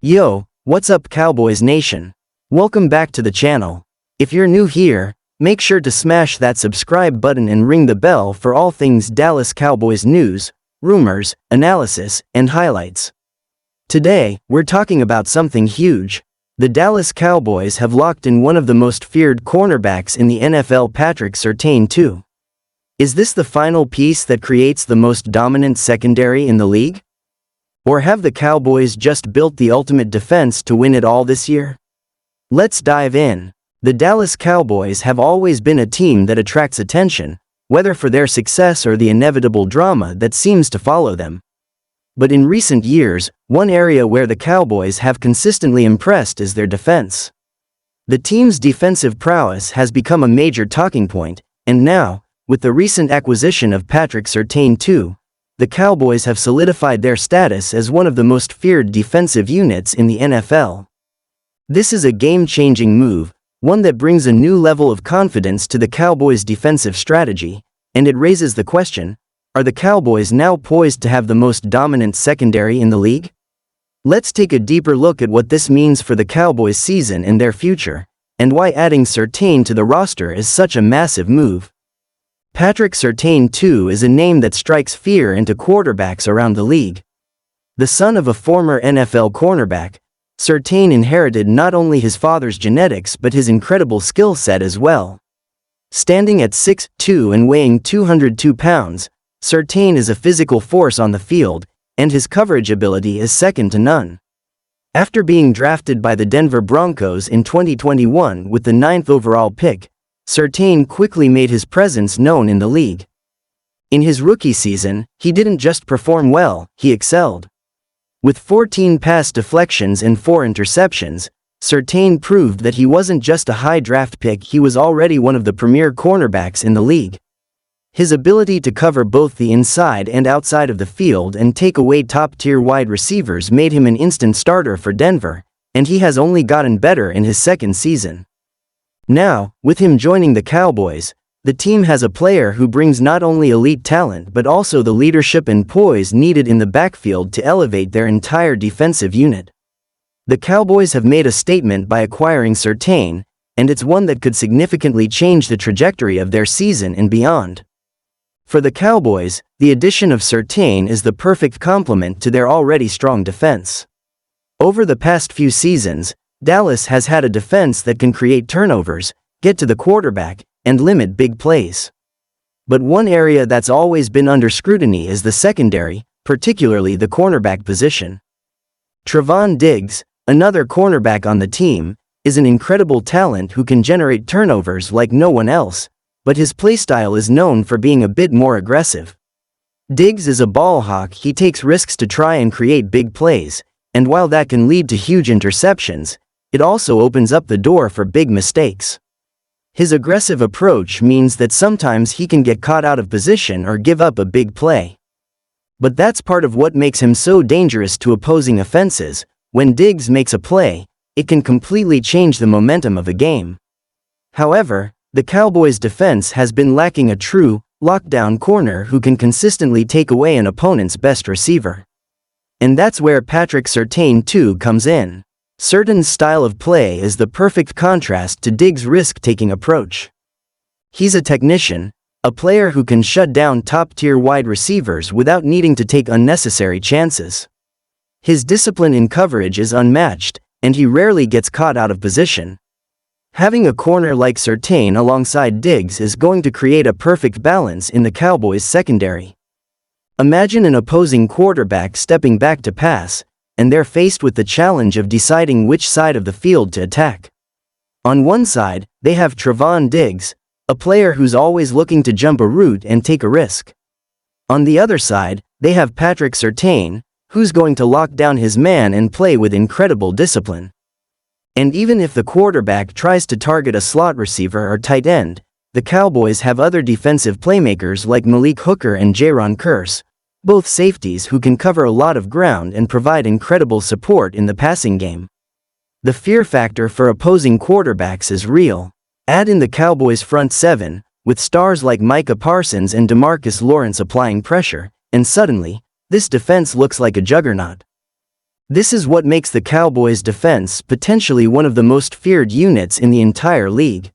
Yo, what's up Cowboys Nation? Welcome back to the channel. If you're new here, make sure to smash that subscribe button and ring the bell for all things Dallas Cowboys news, rumors, analysis, and highlights. Today, we're talking about something huge. The Dallas Cowboys have locked in one of the most feared cornerbacks in the NFL, Patrick Surtain II. Is this the final piece that creates the most dominant secondary in the league? Or have the Cowboys just built the ultimate defense to win it all this year? Let's dive in. The Dallas Cowboys have always been a team that attracts attention, whether for their success or the inevitable drama that seems to follow them. But in recent years, one area where the Cowboys have consistently impressed is their defense. The team's defensive prowess has become a major talking point, and now, with the recent acquisition of Patrick Surtain II, the Cowboys have solidified their status as one of the most feared defensive units in the NFL. This is a game-changing move, one that brings a new level of confidence to the Cowboys' defensive strategy, and it raises the question, are the Cowboys now poised to have the most dominant secondary in the league? Let's take a deeper look at what this means for the Cowboys' season and their future, and why adding Surtain to the roster is such a massive move. Patrick Surtain II is a name that strikes fear into quarterbacks around the league. The son of a former NFL cornerback, Surtain inherited not only his father's genetics but his incredible skill set as well. Standing at 6'2" and weighing 202 pounds, Surtain is a physical force on the field, and his coverage ability is second to none. After being drafted by the Denver Broncos in 2021 with the 9th overall pick, Surtain quickly made his presence known in the league. In his rookie season, he didn't just perform well, he excelled. With 14 pass deflections and 4 interceptions, Surtain proved that he wasn't just a high draft pick, he was already one of the premier cornerbacks in the league. His ability to cover both the inside and outside of the field and take away top-tier wide receivers made him an instant starter for Denver, and he has only gotten better in his second season. Now, with him joining the Cowboys, the team has a player who brings not only elite talent but also the leadership and poise needed in the backfield to elevate their entire defensive unit. The Cowboys have made a statement by acquiring Surtain, and it's one that could significantly change the trajectory of their season and beyond. For the Cowboys, the addition of Surtain is the perfect complement to their already strong defense. Over the past few seasons, Dallas has had a defense that can create turnovers, get to the quarterback, and limit big plays. But one area that's always been under scrutiny is the secondary, particularly the cornerback position. Trevon Diggs, another cornerback on the team, is an incredible talent who can generate turnovers like no one else, but his playstyle is known for being a bit more aggressive. Diggs is a ball hawk, he takes risks to try and create big plays, and while that can lead to huge interceptions, it also opens up the door for big mistakes. His aggressive approach means that sometimes he can get caught out of position or give up a big play. But that's part of what makes him so dangerous to opposing offenses. When Diggs makes a play, it can completely change the momentum of a game. However, the Cowboys' defense has been lacking a true, lockdown corner who can consistently take away an opponent's best receiver. And that's where Patrick Surtain II comes in. Surtain's style of play is the perfect contrast to Diggs' risk-taking approach. He's a technician, a player who can shut down top-tier wide receivers without needing to take unnecessary chances. His discipline in coverage is unmatched, and he rarely gets caught out of position. Having a corner like Surtain alongside Diggs is going to create a perfect balance in the Cowboys' secondary. Imagine an opposing quarterback stepping back to pass, and they're faced with the challenge of deciding which side of the field to attack. On one side, they have Trevon Diggs, a player who's always looking to jump a route and take a risk. On the other side, they have Patrick Surtain, who's going to lock down his man and play with incredible discipline. And even if the quarterback tries to target a slot receiver or tight end, the Cowboys have other defensive playmakers like Malik Hooker and Jaron Kearse, both safeties who can cover a lot of ground and provide incredible support in the passing game. The fear factor for opposing quarterbacks is real. Add in the Cowboys' front seven, with stars like Micah Parsons and DeMarcus Lawrence applying pressure, and suddenly, this defense looks like a juggernaut. This is what makes the Cowboys' defense potentially one of the most feared units in the entire league.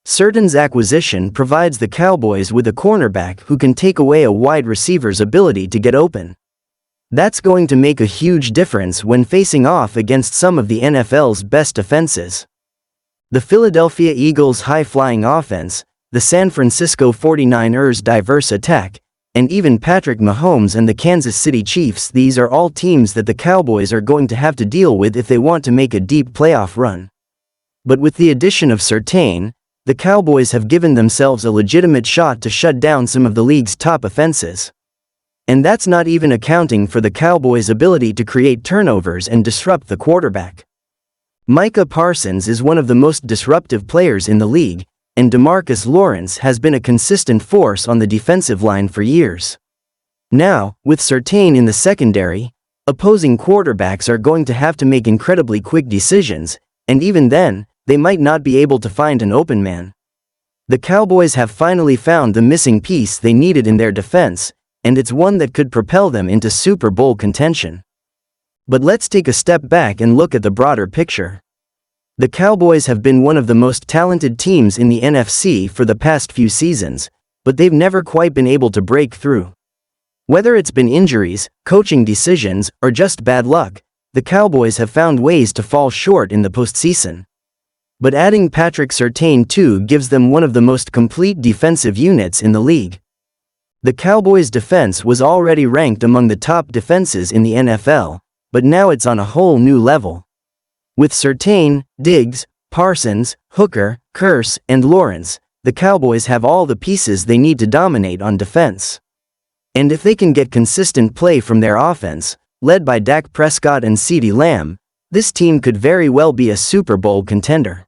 Surtain's acquisition provides the Cowboys with a cornerback who can take away a wide receiver's ability to get open. That's going to make a huge difference when facing off against some of the NFL's best defenses. The Philadelphia Eagles' high-flying offense, the San Francisco 49ers' diverse attack, and even Patrick Mahomes and the Kansas City Chiefs, these are all teams that the Cowboys are going to have to deal with if they want to make a deep playoff run. But with the addition of Surtain, the Cowboys have given themselves a legitimate shot to shut down some of the league's top offenses. And that's not even accounting for the Cowboys' ability to create turnovers and disrupt the quarterback. Micah Parsons is one of the most disruptive players in the league, and DeMarcus Lawrence has been a consistent force on the defensive line for years. Now, with Surtain in the secondary, opposing quarterbacks are going to have to make incredibly quick decisions, and even then, they might not be able to find an open man. The Cowboys have finally found the missing piece they needed in their defense, and it's one that could propel them into Super Bowl contention. But let's take a step back and look at the broader picture. The Cowboys have been one of the most talented teams in the NFC for the past few seasons, but they've never quite been able to break through. Whether it's been injuries, coaching decisions, or just bad luck, the Cowboys have found ways to fall short in the postseason. But adding Patrick Surtain II gives them one of the most complete defensive units in the league. The Cowboys' defense was already ranked among the top defenses in the NFL, but now it's on a whole new level. With Surtain, Diggs, Parsons, Hooker, Kearse, and Lawrence, the Cowboys have all the pieces they need to dominate on defense. And if they can get consistent play from their offense, led by Dak Prescott and CeeDee Lamb, this team could very well be a Super Bowl contender.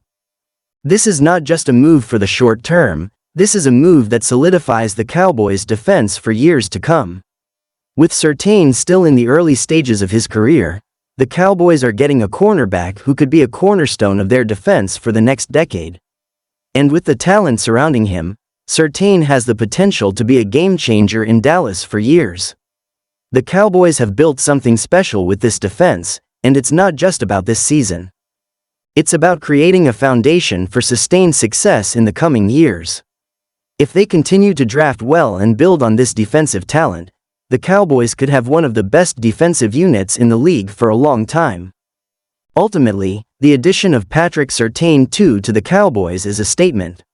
This is not just a move for the short term, this is a move that solidifies the Cowboys' defense for years to come. With Surtain still in the early stages of his career, the Cowboys are getting a cornerback who could be a cornerstone of their defense for the next decade. And with the talent surrounding him, Surtain has the potential to be a game-changer in Dallas for years. The Cowboys have built something special with this defense, and it's not just about this season. It's about creating a foundation for sustained success in the coming years. If they continue to draft well and build on this defensive talent, the Cowboys could have one of the best defensive units in the league for a long time. Ultimately, the addition of Patrick Surtain II to the Cowboys is a statement.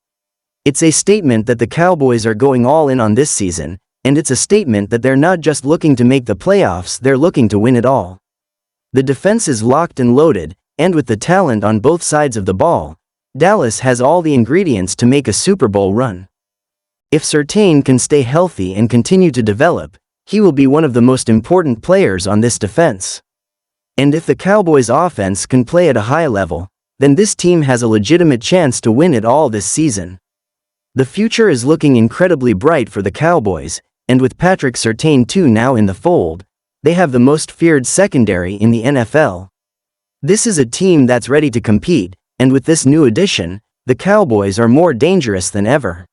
It's a statement that the Cowboys are going all in on this season, and it's a statement that they're not just looking to make the playoffs, they're looking to win it all. The defense is locked and loaded, and with the talent on both sides of the ball, Dallas has all the ingredients to make a Super Bowl run. If Surtain can stay healthy and continue to develop, he will be one of the most important players on this defense. And if the Cowboys' offense can play at a high level, then this team has a legitimate chance to win it all this season. The future is looking incredibly bright for the Cowboys, and with Patrick Surtain II now in the fold, they have the most feared secondary in the NFL. This is a team that's ready to compete, and with this new addition, the Cowboys are more dangerous than ever.